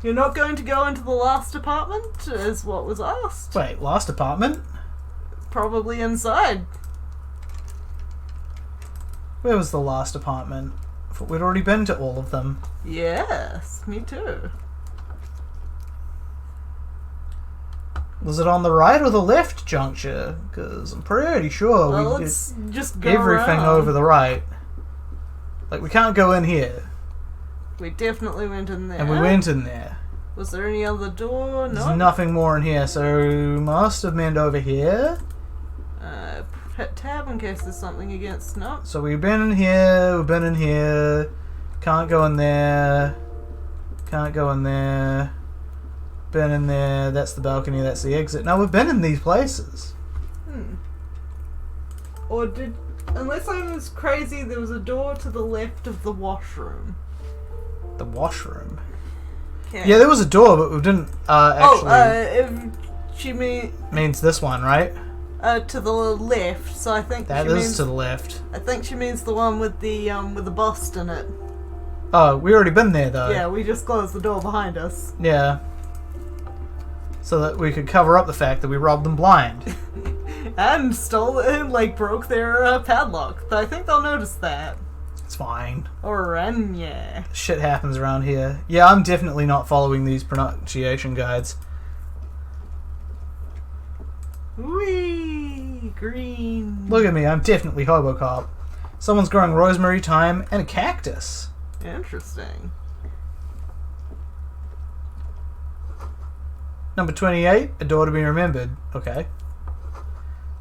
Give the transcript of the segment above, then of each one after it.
You're not going to go into the last apartment, is what was asked. Wait, last apartment? Probably inside. Where was the last apartment? I thought we'd already been to all of them. Yes, me too. Was it on the right or the left juncture? Because I'm pretty sure Well, we let's did just go everything around. over the right. Like, we can't go in here. We definitely went in there. And we went in there. Was there any other door? No. There's nothing more in here, so must have been over here. Hit tab in case there's something against. No. So we've been in here, we've been in here. Can't go in there. Can't go in there. Been in there. That's the balcony, that's the exit. No, we've been in these places. Or did... Unless I was crazy, there was a door to the left of the washroom. The washroom? Okay. Yeah, there was a door, but we didn't actually... if she means this one, right? to the left, so I think That she is means, to the left. I think she means the one with the bust in it. Oh, we already been there, though. Yeah, we just closed the door behind us. Yeah. So that we could cover up the fact that we robbed them blind. And stole and broke their padlock. But I think they'll notice that. It's fine. Or yeah. Shit happens around here. Yeah, I'm definitely not following these pronunciation guides. Whee! Green. Look at me, I'm definitely Hobocop. Someone's growing rosemary, thyme, and a cactus. Interesting. Number 28, a door to be remembered. Okay.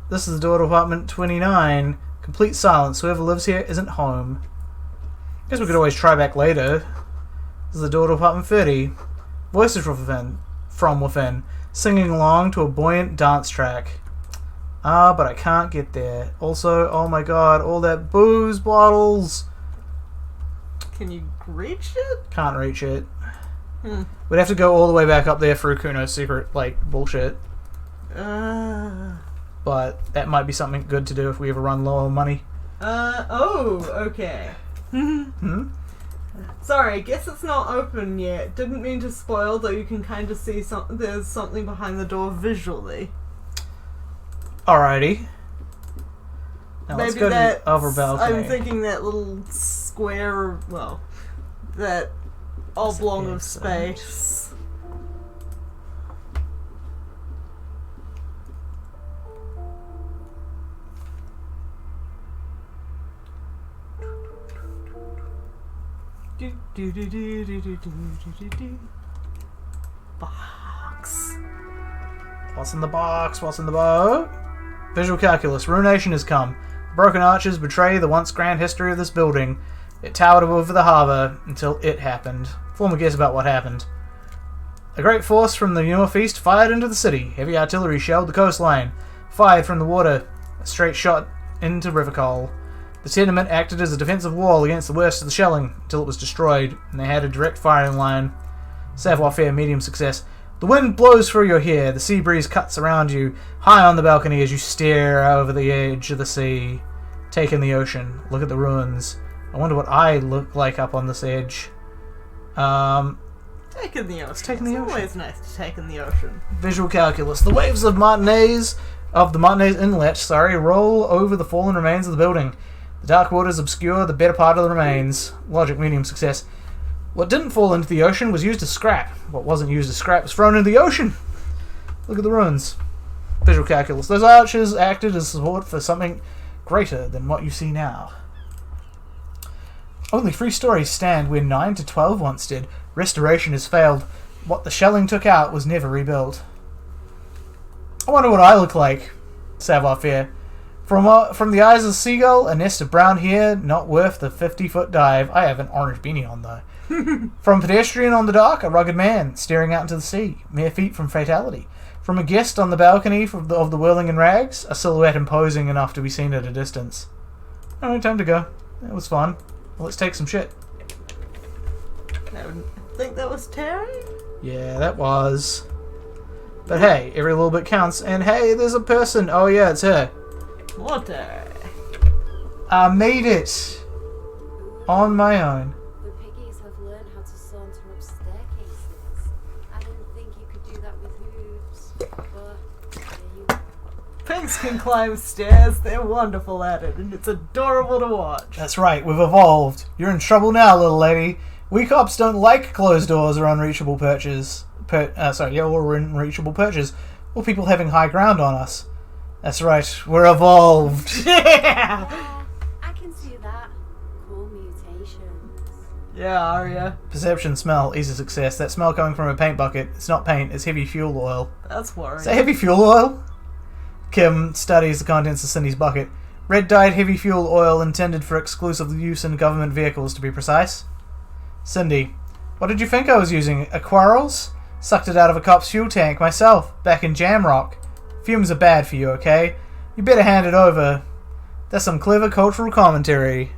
This is the door to apartment 29. Complete silence. Whoever lives here isn't home. Guess we could always try back later. This is the door to apartment 30. Voices from within, singing along to a buoyant dance track. Ah, but I can't get there. Also, oh my god, all that booze bottles. Can you reach it? Can't reach it. We'd have to go all the way back up there for Kuno's secret, bullshit. But that might be something good to do if we ever run low on money. Okay. Sorry, I guess it's not open yet. Didn't mean to spoil, though you can kind of see there's something behind the door visually. Alrighty. Now let's Maybe go to the other balcony. I'm thinking that little square, that oblong of space. Box. What's in the box? What's in the boat? Visual calculus. Ruination has come. Broken arches betray the once grand history of this building. It towered over the harbour until it happened. Form a guess about what happened. A great force from the northeast fired into the city. Heavy artillery shelled the coastline. Fired from the water. A straight shot into River Cole. The tenement acted as a defensive wall against the worst of the shelling until it was destroyed, and they had a direct firing line. Savoir-faire, medium success. The wind blows through your hair. The sea breeze cuts around you, high on the balcony as you stare over the edge of the sea. Take in the ocean. Look at the ruins. I wonder what I look like up on this edge. Take in the ocean. Take in the ocean. It's always nice to take in the ocean. Visual calculus. The waves of the Martinez Inlet, roll over the fallen remains of the building. The dark waters obscure the better part of the remains. Logic, medium success. What didn't fall into the ocean was used as scrap. What wasn't used as scrap was thrown into the ocean. Look at the ruins. Visual calculus. Those arches acted as support for something greater than what you see now. Only 3 stories stand where 9 to 12 once did. Restoration has failed. What the shelling took out was never rebuilt. I wonder what I look like. Savoir-faire. From the eyes of the seagull, a nest of brown hair, not worth the 50-foot dive. I have an orange beanie on, though. From pedestrian on the dock, a rugged man, staring out into the sea, mere feet from fatality. From a guest on the balcony of the Whirling in Rags, a silhouette imposing enough to be seen at a distance. Alright, time to go. It was fun. Well, let's take some shit. I think that was Terry? Yeah, that was. But hey, every little bit counts, and hey, there's a person. Oh yeah, it's her. Water. I made it on my own. The piggies have learned how to saunter up staircases. I didn't think you could do that with hooves, but there you go. Pigs can climb stairs, they're wonderful at it, and it's adorable to watch. That's right, we've evolved. You're in trouble now, little lady. We cops don't like closed doors or unreachable perches. Or unreachable perches. Or people having high ground on us. That's right, we're evolved. Yeah! I can see that. Cool mutations. Yeah, Arya. Perception, smell, easy success. That smell coming from a paint bucket. It's not paint, it's heavy fuel oil. That's worrying. Is that heavy fuel oil? Kim studies the contents of Cindy's bucket. Red dyed heavy fuel oil intended for exclusive use in government vehicles, to be precise. Cindy, what did you think I was using? Aquarels? Sucked it out of a cop's fuel tank myself, back in Jamrock. Fumes are bad for you, okay? You better hand it over. That's some clever cultural commentary.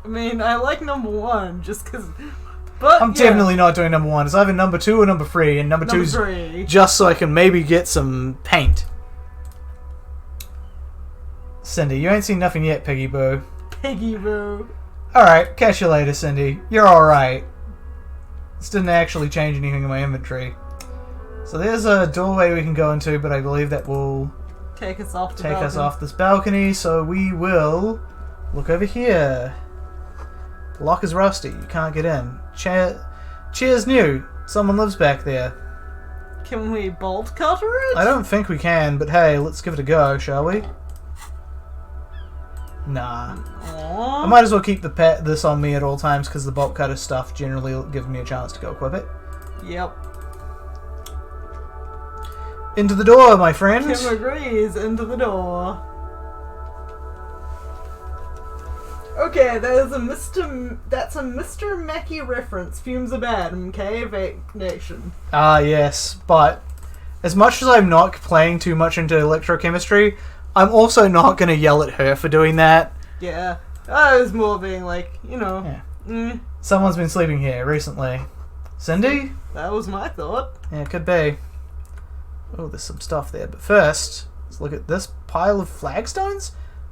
I mean, I like number 1, just because... But, I'm definitely not doing number 1. It's either number 2 or number 3, and number 2's 3. just so I can maybe get some paint. Cindy, you ain't seen nothing yet, Piggy Boo. Piggy Boo. Alright, catch you later, Cindy. You're alright. This didn't actually change anything in my inventory. So there's a doorway we can go into, but I believe that will Take us off the take balcony. us off this balcony, so we will look over here. The lock is rusty, you can't get in. Chair's new. Someone lives back there. Can we bolt cutter it? I don't think we can, but hey, let's give it a go, shall we? Nah. Aww. I might as well keep this on me at all times because the bolt cutter stuff generally gives me a chance to go equip it. Yep. Into the door, my friend. Kim agrees. Into the door. Okay, that's a Mr. Mackey reference. Fumes are bad, okay? Vac Nation. Ah, yes, but as much as I'm not playing too much into electrochemistry, I'm also not going to yell at her for doing that. Yeah. I was more being like, you know. Yeah. Someone's been sleeping here recently. Cindy? That was my thought. Yeah, it could be. Oh, there's some stuff there. But first, let's look at this pile of flagstones.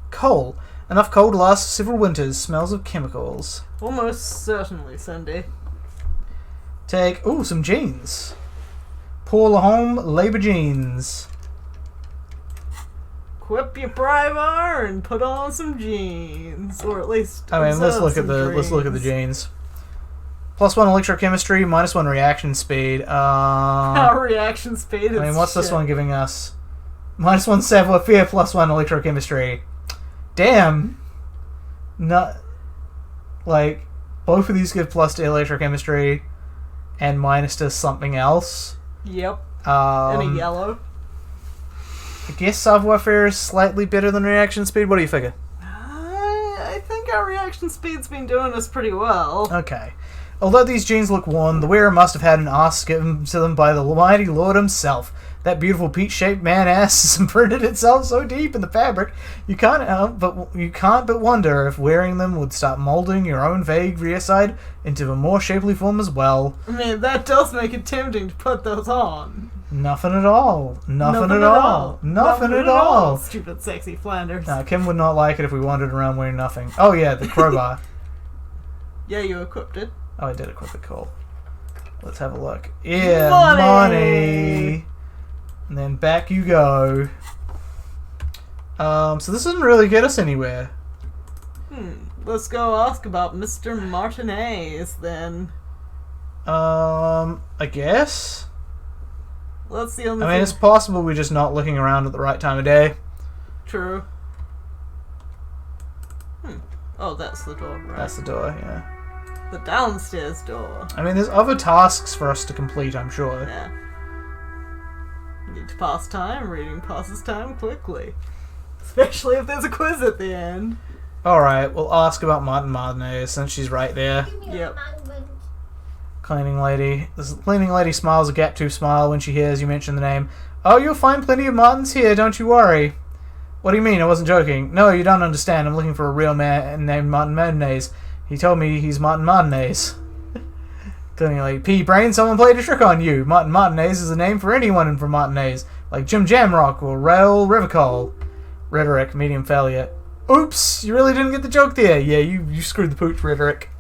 Coal. Enough coal to last several winters. Smells of chemicals. Almost certainly, Cindy. Take, some jeans. Paul Home Labour jeans. Equip your primer and put on some jeans, or at least. I mean, let's observe look at some the dreams. jeans. +1 electrochemistry, -1 reaction speed. Our reaction speed is I mean, what's this shit. one giving us? -1 savoir faire, +1 electrochemistry. Damn. Not like both of these give +2 electrochemistry, and - to something else. Yep. And a yellow. I guess savoir faire is slightly better than reaction speed. What do you figure? I think our reaction speed's been doing us pretty well. Okay. Although these jeans look worn, the wearer must have had an ass given to them by the mighty Lord himself. That beautiful peach-shaped man-ass has imprinted itself so deep in the fabric, you can't but wonder if wearing them would start moulding your own vague rear side into a more shapely form as well. I mean, that does make it tempting to put those on. Nothing at all. Nothing at all. Nothing at all. Stupid sexy Flanders. No, Kim would not like it if we wandered around wearing nothing. Oh yeah, the crowbar. Yeah, you equipped it. Oh, I did equip it. Cool. Let's have a look. Yeah, Money! And then back you go. So this doesn't really get us anywhere. Let's go ask about Mr. Martinez then. I guess. That's the only I mean, thing. it's possible we're just not looking around at the right time of day. True. Oh, that's the door, right? That's the door, yeah. The downstairs door. I mean, there's other tasks for us to complete, I'm sure. Yeah. Need to pass time. Reading passes time quickly. Especially if there's a quiz at the end. Alright, we'll ask about Martin Martinez since she's right there. Yep. Cleaning lady. This cleaning lady smiles a gap-tooth smile when she hears you mention the name. Oh, you'll find plenty of Martins here, don't you worry. What do you mean? I wasn't joking. No, you don't understand. I'm looking for a real man named Martin Martinez. He told me he's Martin Martinez. Cleaning lady. P-Brain, someone played a trick on you. Martin Martinez is a name for anyone from Martinez, like Jim Jamrock or Raoul Rivicol. Rhetoric, medium failure. Oops, you really didn't get the joke there. Yeah, you screwed the pooch, Rhetoric.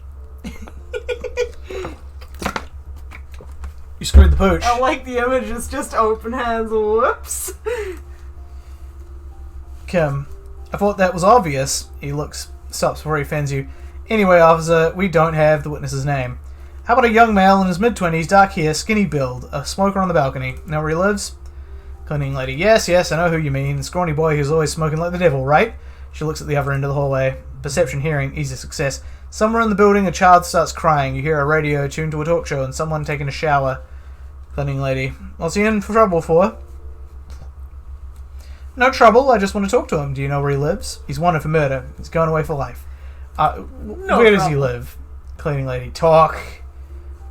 You screwed the pooch. I like the image, it's just open hands, whoops. Kim, I thought that was obvious. He stops before he offends you. Anyway, officer, we don't have the witness's name. How about a young male in his mid-20s, dark hair, skinny build, a smoker on the balcony? Know where he lives? Cleaning lady. Yes, I know who you mean. The scrawny boy who's always smoking like the devil, right? She looks at the other end of the hallway. Perception, hearing, easy success. Somewhere in the building, a child starts crying. You hear a radio tuned to a talk show and someone taking a shower. Cleaning lady. What's he in for trouble for? No trouble, I just want to talk to him. Do you know where he lives? He's wanted for murder. He's going away for life. Where does he live? Cleaning lady. Talk.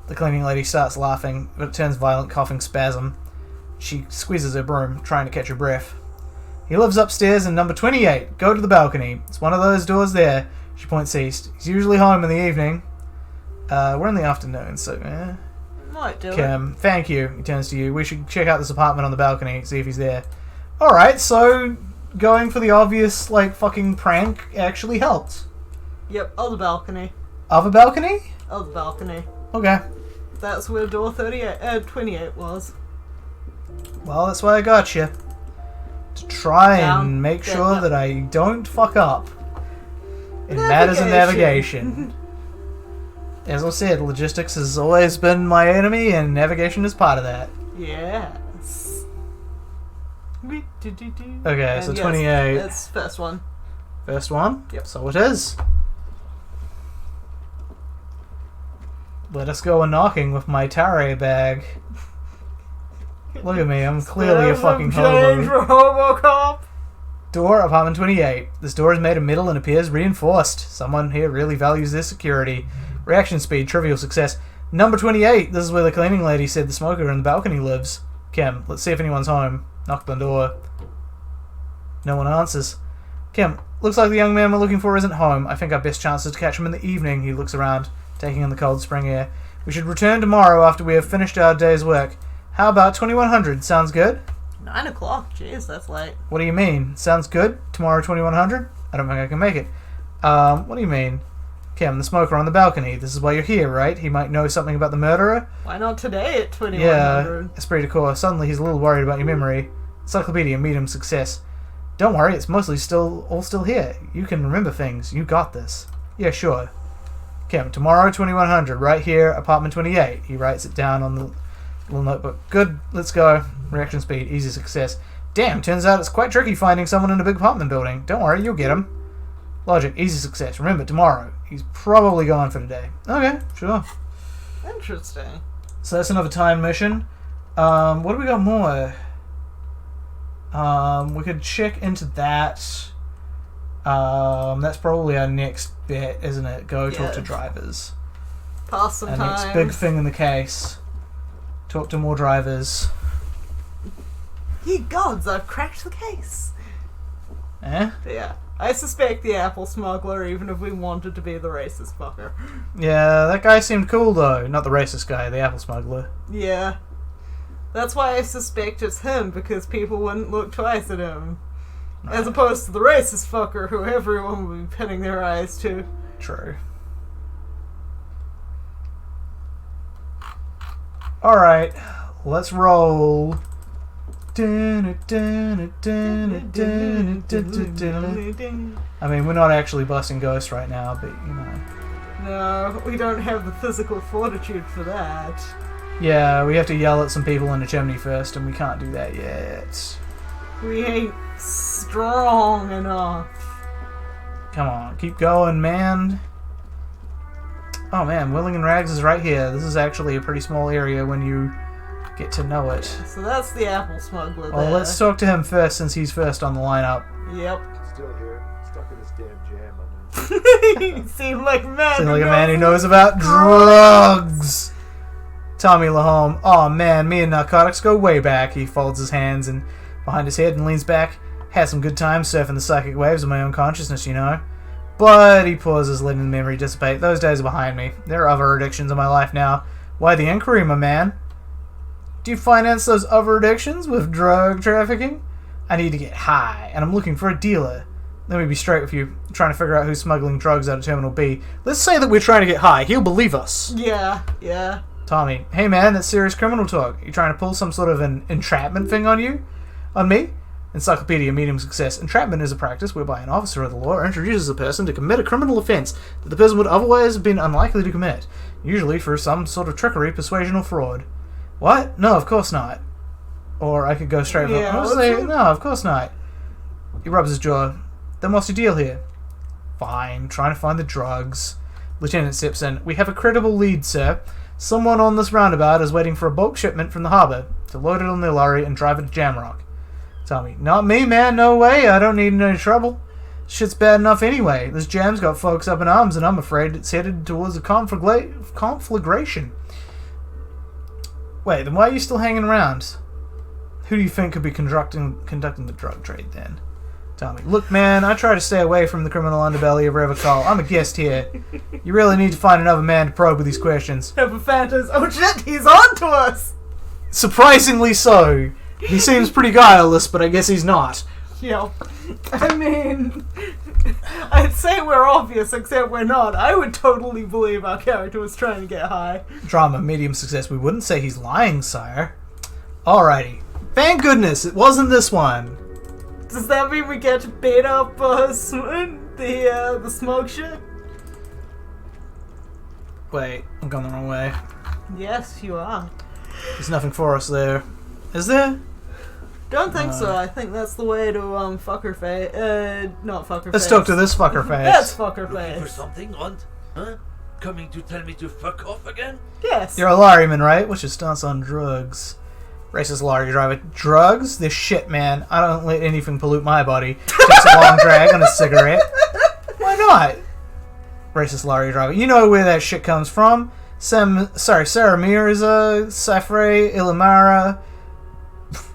The cleaning lady starts laughing, but it turns violent coughing spasm. She squeezes her broom, trying to catch her breath. He lives upstairs in number 28. Go to the balcony. It's one of those doors there. She points east. He's usually home in the evening. We're in the afternoon, so Might do it. Kim, thank you. He turns to you. We should check out this apartment on the balcony, see if he's there. Alright, so going for the obvious, fucking prank actually helped. Yep, on the balcony. Other balcony? On the balcony. Okay. That's where door 28 was. Well, that's why I got you. To try Down. and make Yeah, sure no. that I don't fuck up in matters of navigation. As I said, logistics has always been my enemy, and navigation is part of that. Yes. Okay, And so yes, 28. That's first one. First one? Yep. So it is. Let us go a knocking with my tare bag. Look at me, I'm clearly a fucking Change hobo. for Robocop. Door, apartment 28. This door is made of metal and appears reinforced. Someone here really values their security. Reaction speed, trivial success. Number 28. This is where the cleaning lady said the smoker in the balcony lives. Kim, let's see if anyone's home. Knock on the door. No one answers. Kim, looks like the young man we're looking for isn't home. I think our best chance is to catch him in the evening. He looks around, taking in the cold spring air. We should return tomorrow after we have finished our day's work. How about 2100? Sounds good? 9 o'clock. Jeez, that's late. What do you mean? Sounds good? Tomorrow 2100? I don't think I can make it. What do you mean? Kim, the smoker on the balcony. This is why you're here, right? He might know something about the murderer? Why not today at 2100? Yeah, esprit de corps. Suddenly he's a little worried about your memory. Encyclopedia, medium success. Don't worry, it's mostly all still here. You can remember things. You got this. Yeah, sure. Kim, tomorrow 2100, right here, apartment 28. He writes it down on the little notebook. Good, let's go. Reaction speed, easy success. Damn, turns out it's quite tricky finding someone in a big apartment building. Don't worry, you'll get him. Logic, easy success. Remember, tomorrow. He's probably gone for today. Okay, sure. Interesting. So that's another time mission. What do we got more? We could check into that. That's probably our next bit, isn't it? Go talk to Yeah. drivers. Pass some Our time. next big thing in the case. Talk to more drivers. Ye gods, I've cracked the case. Eh? But yeah, I suspect the apple smuggler, even if we wanted to be the racist fucker. Yeah, that guy seemed cool though. Not the racist guy, the apple smuggler. Yeah. That's why I suspect it's him, because people wouldn't look twice at him. As opposed to the racist fucker who everyone would be pinning their eyes to. True. Alright, let's roll. I mean, we're not actually busting ghosts right now, but you know. No, we don't have the physical fortitude for that. Yeah, we have to yell at some people in the chimney first, and we can't do that yet. We ain't strong enough. Come on, keep going, man. Oh man, Willing and Rags is right here. This is actually a pretty small area when you get to know it. So that's the apple smuggler Well, there. let's talk to him first since he's first on the lineup. Yep. Still here, stuck in this damn jam. I mean. He seemed like a man. Seems like a man who knows about drugs. Tommy Lahome. Oh man, me and narcotics go way back. He folds his hands and behind his head and leans back. Had some good times surfing the psychic waves of my own consciousness, you know. But he pauses, letting the memory dissipate. Those days are behind me. There are other addictions in my life now. Why the inquiry, my man? Do you finance those other addictions with drug trafficking? I need to get high, and I'm looking for a dealer. Let me be straight with you, trying to figure out who's smuggling drugs out of Terminal B. Let's say that we're trying to get high. He'll believe us. Yeah, yeah. Tommy, hey man, that's serious criminal talk. You trying to pull some sort of an entrapment thing on you? On me? Encyclopedia, medium success. Entrapment is a practice whereby an officer of the law introduces a person to commit a criminal offence that the person would otherwise have been unlikely to commit, usually for some sort of trickery, persuasion, or fraud. What? No, of course not. Or I could go straight Yeah, I would say, no, of course not. He rubs his jaw. Then what's your deal here? Fine, trying to find the drugs. Lieutenant steps in. We have a credible lead, sir. Someone on this roundabout is waiting for a bulk shipment from the harbour to load it on their lorry and drive it to Jamrock. Tommy, not me, man. No way. I don't need any trouble. Shit's bad enough anyway. This jam's got folks up in arms, and I'm afraid it's headed towards a conflagration. Wait, then why are you still hanging around? Who do you think could be conducting the drug trade then? Tommy, look, man, I try to stay away from the criminal underbelly of Revocol. I'm a guest here. You really need to find another man to probe with these questions. Phantos. Oh shit, he's on to us! Surprisingly so. He seems pretty guileless, but I guess he's not. Yeah. I mean, I'd say we're obvious, except we're not. I would totally believe our character was trying to get high. Drama, medium success. We wouldn't say he's lying, sire. Alrighty. Thank goodness it wasn't this one. Does that mean we get to beat up the smoke ship? Wait, I'm going the wrong way. Yes, you are. There's nothing for us there. Is there? Don't think so. I think that's the way to fuck her face. Not fuck her face. Let's talk to this fucker face. That's fuck her Looking for face. something, Hunt? Huh? Coming to tell me to fuck off again? Yes. You're a lorryman, right? What's your stance on drugs? Racist lorry driver. Drugs? This shit, man. I don't let anything pollute my body. Takes a long drag on a cigarette. Why not? Racist lorry driver. You know where that shit comes from. Sarah Mirza, Safre, Ilamara.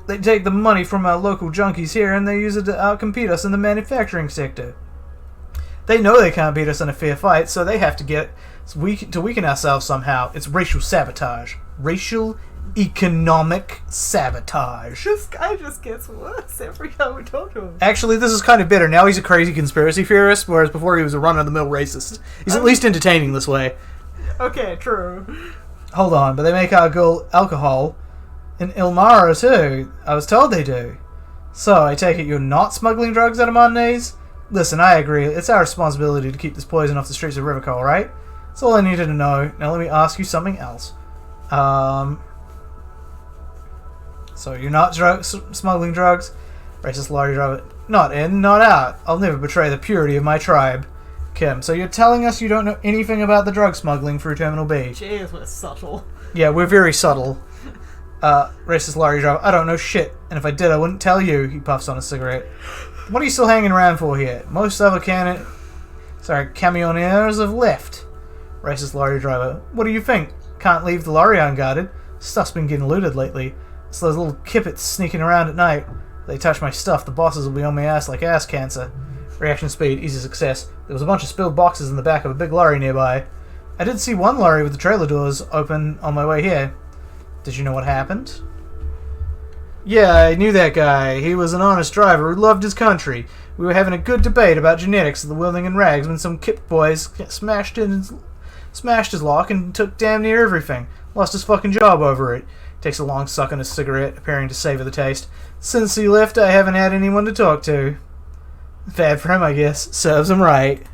They take the money from our local junkies here and they use it to outcompete us in the manufacturing sector. They know they can't beat us in a fair fight, so they have to get to weaken ourselves somehow. It's racial sabotage. Racial economic sabotage. This guy just gets worse every time we talk to him. Actually, this is kind of bitter. Now he's a crazy conspiracy theorist, whereas before he was a run-of-the-mill racist. He's at least entertaining this way. Okay, true. Hold on, but they make our girl alcohol in Ilmara too. I was told they do. So, I take it you're not smuggling drugs out of Mondays? Listen, I agree. It's our responsibility to keep this poison off the streets of Rivacol, right? That's all I needed to know. Now let me ask you something else. So you're not smuggling drugs? Racist lorry driver. Not in, not out. I'll never betray the purity of my tribe. Kim, so you're telling us you don't know anything about the drug smuggling through Terminal B? Jeez, we're subtle. Yeah, we're very subtle. Racist lorry driver. I don't know shit, and if I did, I wouldn't tell you. He puffs on a cigarette. What are you still hanging around for here? Most other camioneers have left. Racist lorry driver. What do you think? Can't leave the lorry unguarded. Stuff's been getting looted lately. So those little kippets sneaking around at night. If they touch my stuff, the bosses will be on my ass like ass cancer. Reaction speed, easy success. There was a bunch of spilled boxes in the back of a big lorry nearby. I did see one lorry with the trailer doors open on my way here. Did you know what happened? Yeah, I knew that guy. He was an honest driver who loved his country. We were having a good debate about genetics of the Wilding and Rags when some Kip boys smashed his lock and took damn near everything. Lost his fucking job over it. Takes a long suck on his cigarette, appearing to savor the taste. Since he left, I haven't had anyone to talk to. Bad for him, I guess. Serves him right.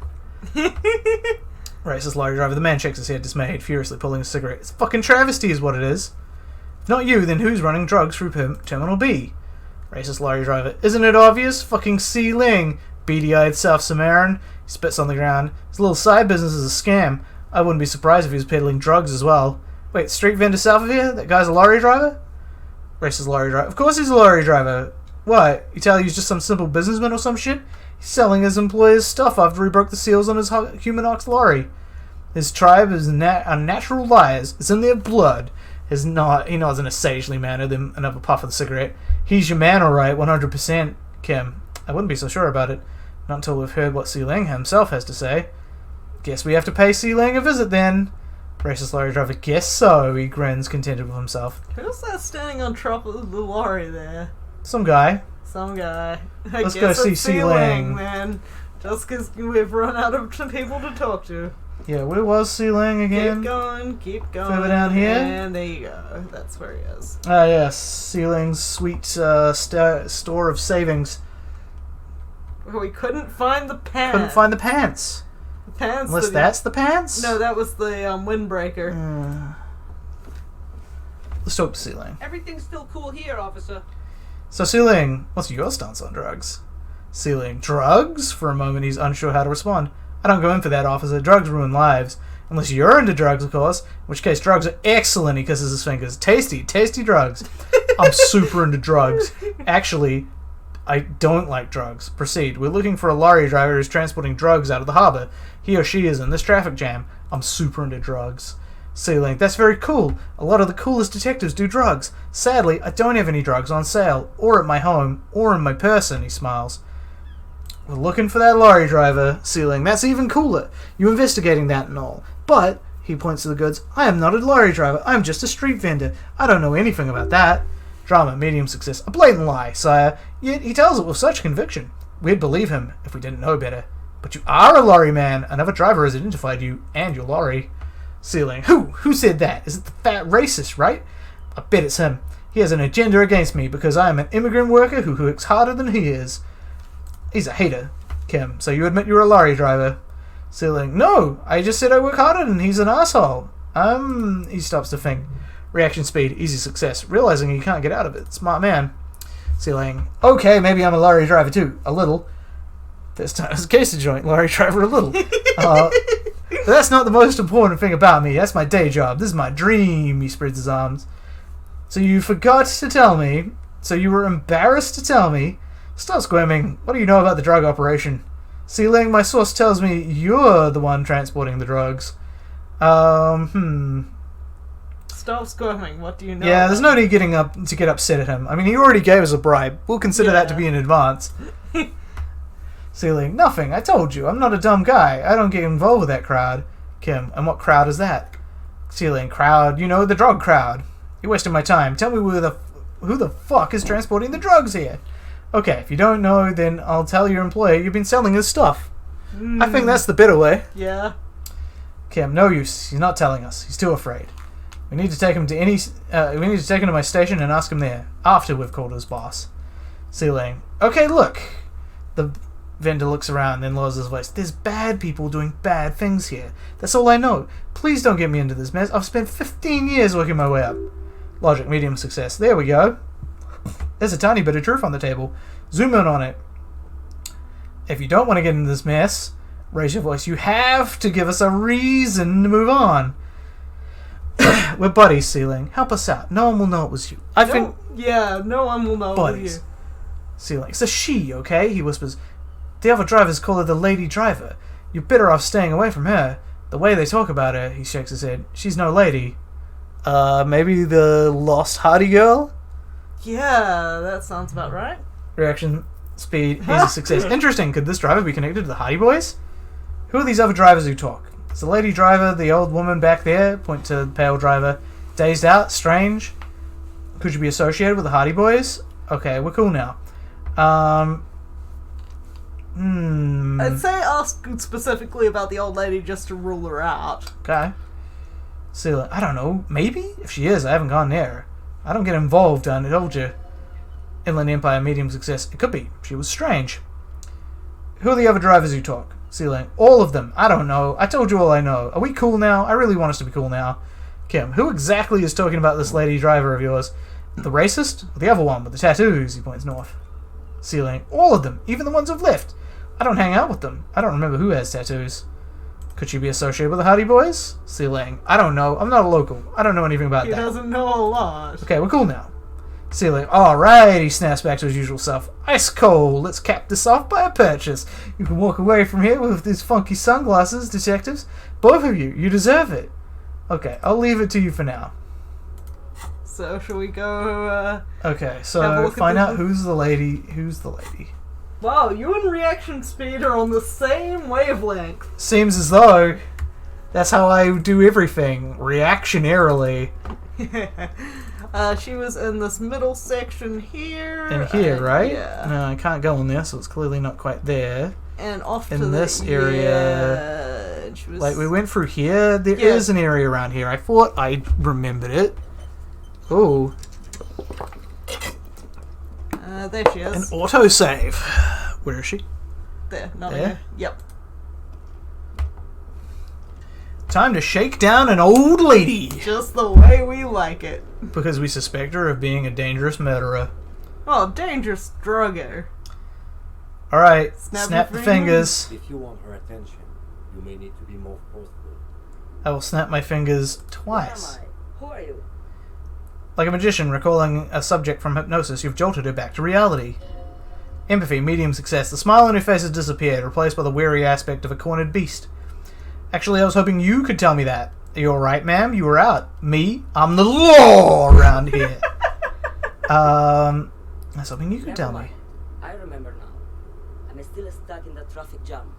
Racist lorry driver. The man shakes his head, dismayed, furiously pulling a cigarette. It's a fucking travesty is what it is. If not you, then who's running drugs through Terminal B? Racist lorry driver. Isn't it obvious? Fucking C. Ling. Beady-eyed South Samaritan. He spits on the ground. His little side business is a scam. I wouldn't be surprised if he was peddling drugs as well. Wait, street vendor south of here? That guy's a lorry driver? Racist lorry driver. Of course he's a lorry driver. What? You tell he's just some simple businessman or some shit? He's selling his employer's stuff after he broke the seals on his human ox lorry. His tribe is unnatural liars. It's in their blood. He nods in a sagely manner, then another puff of the cigarette. He's your man, alright, 100%, Kim. I wouldn't be so sure about it. Not until we've heard what C. Ling himself has to say. Guess we have to pay C. Ling a visit then. Racist lorry driver. Guess so, he grins, contented with himself. Who's that standing on top of the lorry there? Some guy. Some guy. Let's go see C. Ling. Man. Just because we've run out of people to talk to. Yeah, where was Sealing again? Keep going. Further down here? And there you go. That's where he is. Ah, yes. Sealing's sweet store of savings. We couldn't find the pants. Couldn't find the pants. The pants. Unless that's the pants? No, that was the windbreaker. Let's talk to Sealing. Everything's still cool here, officer. So, Sealing, what's your stance on drugs? Sealing, drugs? For a moment, he's unsure how to respond. I don't go in for that, officer. Drugs ruin lives. Unless you're into drugs, of course. In which case, drugs are excellent, he kisses his fingers. Tasty, tasty drugs. I'm super into drugs. Actually, I don't like drugs. Proceed. We're looking for a lorry driver who's transporting drugs out of the harbour. He or she is in this traffic jam. I'm super into drugs. Sealing, that's very cool. A lot of the coolest detectives do drugs. Sadly, I don't have any drugs on sale, or at my home, or in my person, he smiles. We're looking for that lorry driver, Sealing. That's even cooler. You investigating that and all. But, he points to the goods, I am not a lorry driver. I am just a street vendor. I don't know anything about that. Drama, medium success. A blatant lie, sire. Yet he tells it with such conviction. We'd believe him if we didn't know better. But you are a lorry man. Another driver has identified you and your lorry. Sealing. Who said that? Is it the fat racist, right? I bet it's him. He has an agenda against me because I am an immigrant worker who works harder than he is. He's a hater. Kim, so you admit you're a lorry driver? Sealing. No, I just said I work harder than he's an asshole. He stops to think. Reaction speed, easy success. Realizing he can't get out of it. Smart man. Sealing. Okay, maybe I'm a lorry driver too. A little. This time it's a case of joint. Lorry driver a little. But that's not the most important thing about me. That's my day job. This is my dream. He spreads his arms. So you forgot to tell me. So you were embarrassed to tell me. Stop squirming. What do you know about the drug operation? Sealing, my source tells me you're the one transporting the drugs. Stop squirming. What do you know? Yeah, there's no need getting up to get upset at him. I mean, he already gave us a bribe. We'll consider that to be in advance. Sealing, nothing. I told you. I'm not a dumb guy. I don't get involved with that crowd. Kim, and what crowd is that? Sealing, crowd. You know, the drug crowd. You're wasting my time. Tell me who the fuck is transporting the drugs here? Okay, if you don't know, then I'll tell your employer you've been selling his stuff. I think that's the better way. Yeah. Kim, no use. He's not telling us. He's too afraid. We need to take him to my station and ask him there after we've called his boss. Sealing. Okay, look. The vendor looks around, then lowers his voice. There's bad people doing bad things here. That's all I know. Please don't get me into this mess. I've spent 15 years working my way up. Logic, medium success. There we go. There's a tiny bit of truth on the table. Zoom in on it. If you don't want to get into this mess, raise your voice. You have to give us a reason to move on. We're buddies, Sealing. Help us out. No one will know it was you. Yeah, no one will know it was you. Sealing. It's a she, okay? He whispers. The other drivers call her the lady driver. You're better off staying away from her. The way they talk about her, he shakes his head. She's no lady. Maybe the lost Hardy girl? Yeah, that sounds about right. Reaction speed, easy success. Interesting. Could this driver be connected to the Hardy Boys? Who are these other drivers who talk? Is the lady driver the old woman back there? Point to the pale driver. Dazed out? Strange? Could you be associated with the Hardy Boys? Okay, we're cool now. I'd say ask specifically about the old lady just to rule her out. Okay. Sealing. I don't know. Maybe? If she is, I haven't gone near her. I don't get involved, I told you. Inland Empire, medium success. It could be. She was strange. Who are the other drivers who talk? Sealing. All of them. I don't know. I told you all I know. Are we cool now? I really want us to be cool now. Kim. Who exactly is talking about this lady driver of yours? The racist? Or the other one with the tattoos? He points north. Sealing. All of them. Even the ones who've left. I don't hang out with them. I don't remember who has tattoos. Could she be associated with the Hardy Boys? Sealing. I don't know. I'm not a local. I don't know anything about that. He doesn't know a lot. Okay, we're cool now. Sealing. Alright, he snaps back to his usual self. Ice cold. Let's cap this off by a purchase. You can walk away from here with these funky sunglasses, detectives. Both of you. You deserve it. Okay, I'll leave it to you for now. So, shall we go, Okay, so find out who's the lady. Who's the lady? Wow, you and reaction speed are on the same wavelength. Seems as though that's how I do everything, reactionarily. She was in this middle section here. In here, right? Yeah. No, I can't go in there, so it's clearly not quite there. And off in to this area. Yeah, She was Like, we went through here. There is Yeah. an area around here. I thought I remembered it. Oh, there she an is. autosave. Where is she? There, not There? there. Yep. Time to shake down an old lady. Just the way we like it. Because we suspect her of being a dangerous murderer. Oh, dangerous drugger. Alright, Snap snap your the fingers. fingers. If you want her attention, you may need to be more forceful. I will snap my fingers Who am twice. I? Who are you? Like a magician recalling a subject from hypnosis, you've jolted her back to reality. Empathy, medium success. The smile on her face has disappeared, replaced by the weary aspect of a cornered beast. Actually, I was hoping you could tell me that. Are you alright, ma'am? You were out. Me? I'm the law around here. I was hoping you could tell me. I remember now. I'm still stuck in the traffic jam.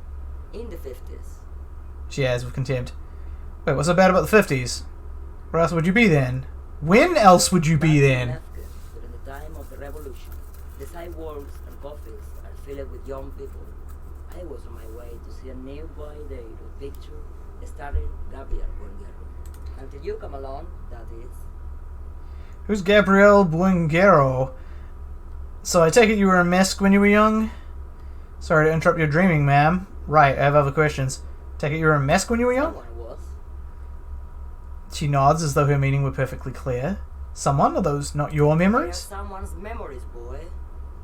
In the 50s. She has, with contempt. Wait, what's so bad about the 50s? Where else would you be then? When else would you be then? During the time of the revolution, the sidewalks and coffees are filled with young people. I was on my way to see a nearby radio picture starring Gabriel Buengero. Until you come along, that is. Who's Gabrielle Buengero? So I take it you were a mesk when you were young? Sorry to interrupt your dreaming, ma'am. Right, I have other questions. Take it you were a mesk when you were young? Someone was. She nods as though her meaning were perfectly clear. Someone? Are those not your They are memories? someone's memories, boy.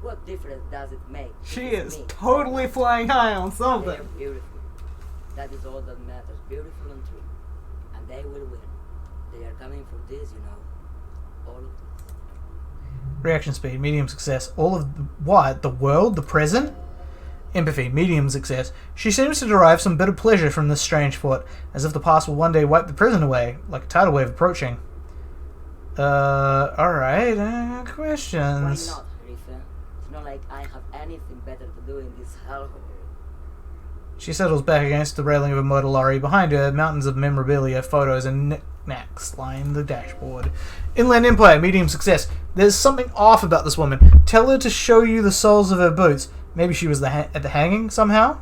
What difference does it make? She It is me. totally flying high on They are something. beautiful. That is all that matters. Beautiful and true. And they will win. They are coming for this, you know. All of this. Reaction speed, medium success. All of the, what? The world? The present? Empathy, medium success. She seems to derive some bit of pleasure from this strange thought, as if the past will one day wipe the present away, like a tidal wave approaching. Alright, Why questions. not, Rifa? It's not like I have anything better to do in this hellhole. She settles back against the railing of a motor lorry. Behind her, mountains of memorabilia, photos, and knickknacks line the dashboard. Inland Empire, medium success. There's something off about this woman. Tell her to show you the soles of her boots. Maybe she was at the hanging somehow?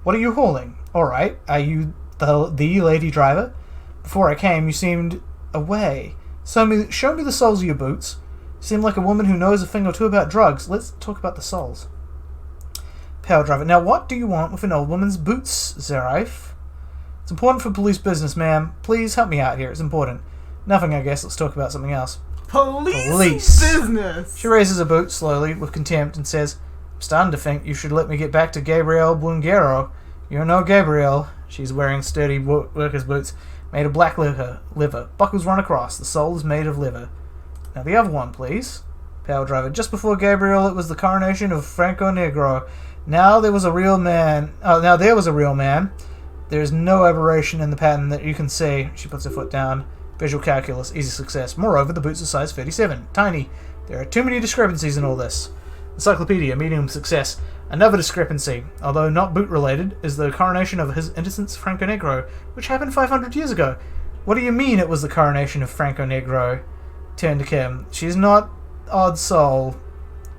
What are you hauling? Alright, are you the lady driver? Before I came, you seemed away. Show me the soles of your boots. You seem like a woman who knows a thing or two about drugs. Let's talk about the soles. Power driver. Now, what do you want with an old woman's boots, Zeraif? It's important for police business, ma'am. Please help me out here. It's important. Nothing, I guess. Let's talk about something else. Police business. She raises her boot slowly, with contempt, and says, I'm starting to think you should let me get back to Gabrielle Buengero. You're no Gabrielle. She's wearing sturdy worker's boots, made of black liver. Buckles run across. The sole is made of liver. Now the other one, please. Power driver. Just before Gabrielle, it was the coronation of Franco Negro. Now there was a real man. Now there was a real man. There is no aberration in the pattern that you can see. She puts her foot down. Visual calculus, easy success. Moreover, the boots are size 37. Tiny. There are too many discrepancies in all this. Encyclopedia, medium success. Another discrepancy, although not boot-related, is the coronation of His Innocence Franco Negro, which happened 500 years ago. What do you mean it was the coronation of Franco Negro? Turn to Kim. She's not odd soul.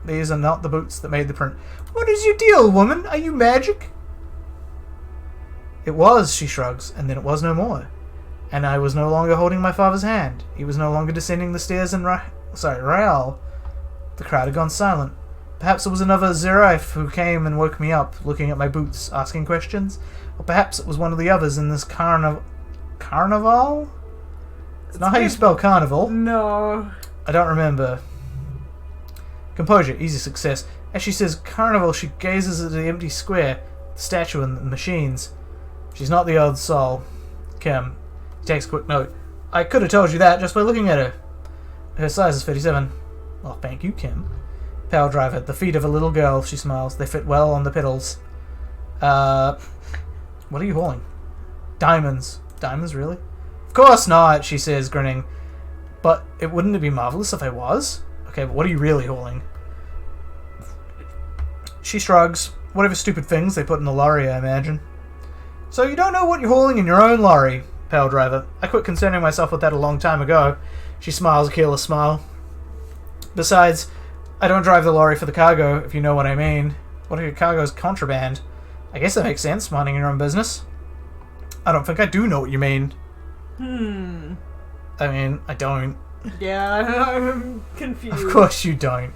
These are not the boots that made the print. What is your deal, woman? Are you magic? It was, she shrugs, and then it was no more. And I was no longer holding my father's hand. He was no longer descending the stairs in Rael. The crowd had gone silent. Perhaps it was another Zeraif who came and woke me up, looking at my boots, asking questions. Or perhaps it was one of the others in this carnival? It's not how you spell carnival. No. I don't remember. Composure, easy success. As she says carnival, she gazes at the empty square, the statue and the machines. She's not the old soul. Kim. He takes a quick note. I could have told you that just by looking at her. Her size is 37. Well, thank you, Kim. Power driver. The feet of a little girl, she smiles. They fit well on the pedals. What are you hauling? Diamonds. Diamonds, really? Of course not, she says, grinning. But wouldn't it be marvelous if I was? Okay, but what are you really hauling? She shrugs. Whatever stupid things they put in the lorry, I imagine. So you don't know what you're hauling in your own lorry, Power driver. I quit concerning myself with that a long time ago. She smiles a careless smile. Besides, I don't drive the lorry for the cargo, if you know what I mean. What if your cargo's contraband? I guess that makes sense, minding your own business. I don't think I do know what you mean. Hmm. I mean, I don't. Yeah, I'm confused. Of course you don't.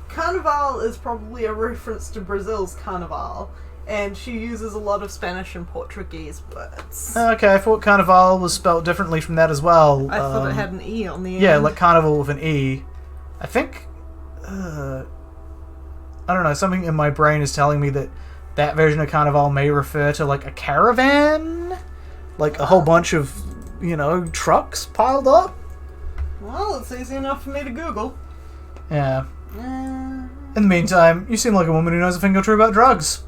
Carnival is probably a reference to Brazil's Carnival, and she uses a lot of Spanish and Portuguese words. Okay, I thought Carnival was spelled differently from that as well. I thought it had an E on the end. Yeah, like Carnival with an E. I think... I don't know, something in my brain is telling me that that version of Carnival may refer to, like, a caravan? Like, a whole bunch of, you know, trucks piled up? Well, it's easy enough for me to Google. Yeah. In the meantime, you seem like a woman who knows a thing or two about drugs.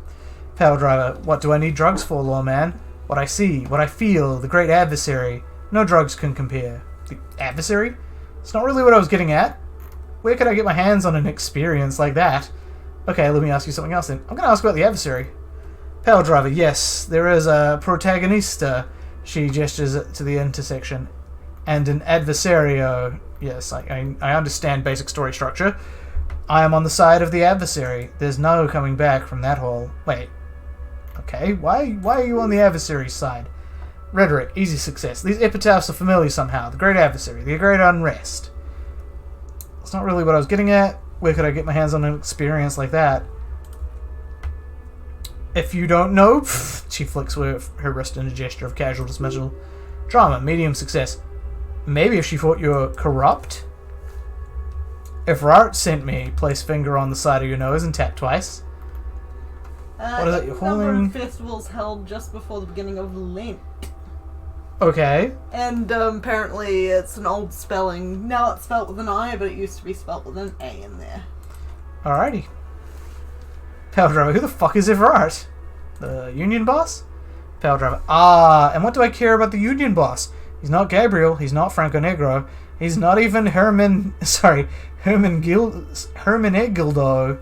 Pal driver, what do I need drugs for, lawman? What I see, what I feel, the great adversary. No drugs can compare. The adversary? It's not really what I was getting at. Where could I get my hands on an experience like that? Okay, let me ask you something else then. I'm going to ask about the adversary. Pal driver, yes, there is a protagonista. She gestures to the intersection. And an adversario. Yes, I understand basic story structure. I am on the side of the adversary. There's no coming back from that hole. Wait. Okay, why are you on the adversary's side? Rhetoric, easy success. These epitaphs are familiar somehow. The great adversary, the great unrest. That's not really what I was getting at. Where could I get my hands on an experience like that? If you don't know, she flicks with her wrist in a gesture of casual dismissal. Drama, medium success. Maybe if she thought you were corrupt? If Rart sent me, place finger on the side of your nose and tap twice. What is it you're number holding? of festivals held just before the beginning of Lent. Okay. And apparently it's an old spelling. Now it's spelt with an I, but it used to be spelt with an A in there. Alrighty. Pal driver, who the fuck is Everard? The union boss? Pal driver, and what do I care about the union boss? He's not Gabriel, he's not Franco Negro, he's not even Hermenegildo,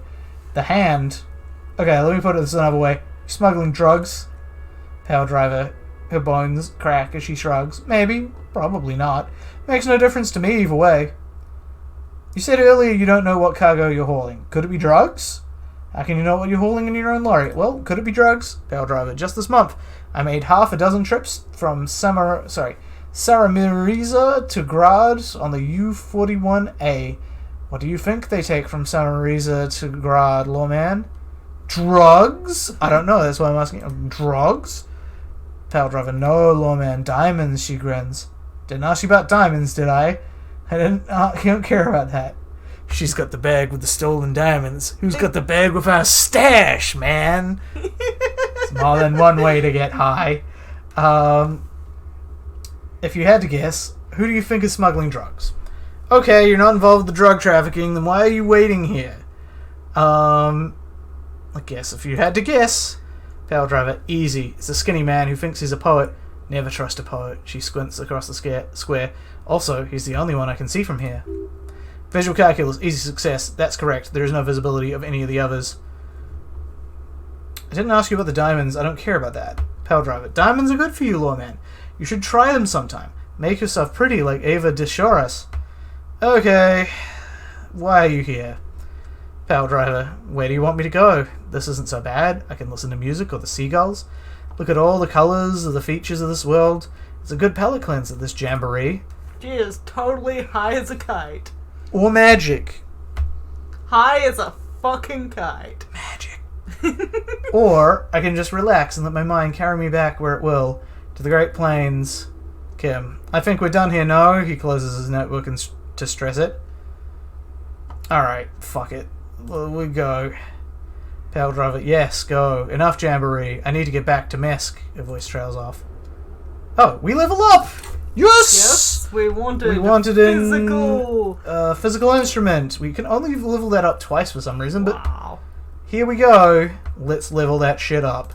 the Hand. Okay, let me put it this another way. You smuggling drugs? Pal driver, her bones crack as she shrugs. Maybe, probably not. Makes no difference to me either way. You said earlier you don't know what cargo you're hauling. Could it be drugs? How can you know what you're hauling in your own lorry? Well, could it be drugs? Pal driver, just this month, I made half a dozen trips from Saramiriza to Grad on the U41A. What do you think they take from Saramiriza to Grad, lawman? Drugs? I don't know, that's why I'm asking. Drugs? Pal driver, no, lawman. Diamonds, she grins. Didn't ask you about diamonds, did I? I don't care about that. She's got the bag with the stolen diamonds. Who's got the bag with our stash, man? It's more than one way to get high. If you had to guess, who do you think is smuggling drugs? Okay, you're not involved with the drug trafficking, then why are you waiting here? I guess if you had to guess. Pal driver, easy. It's a skinny man who thinks he's a poet. Never trust a poet. She squints across the square. Also, he's the only one I can see from here. Visual calculus, easy success. That's correct. There is no visibility of any of the others. I didn't ask you about the diamonds. I don't care about that. Pal driver, diamonds are good for you, lawman. You should try them sometime. Make yourself pretty like Ava de Choras. Okay. Why are you here? Pal driver, where do you want me to go? This isn't so bad. I can listen to music or the seagulls. Look at all the colours of the features of this world. It's a good palate cleanser, this jamboree. She is totally high as a kite. Or magic. High as a fucking kite. Magic. Or I can just relax and let my mind carry me back where it will, to the Great Plains. Kim, I think we're done here, no? He closes his notebook to stress it. Alright, fuck it. We go. Pal driver, yes, go. Enough jamboree. I need to get back to Mesk. Her voice trails off. Oh, we level up! Yes! We wanted a physical instrument. We can only level that up twice for some reason, but wow. Here we go. Let's level that shit up.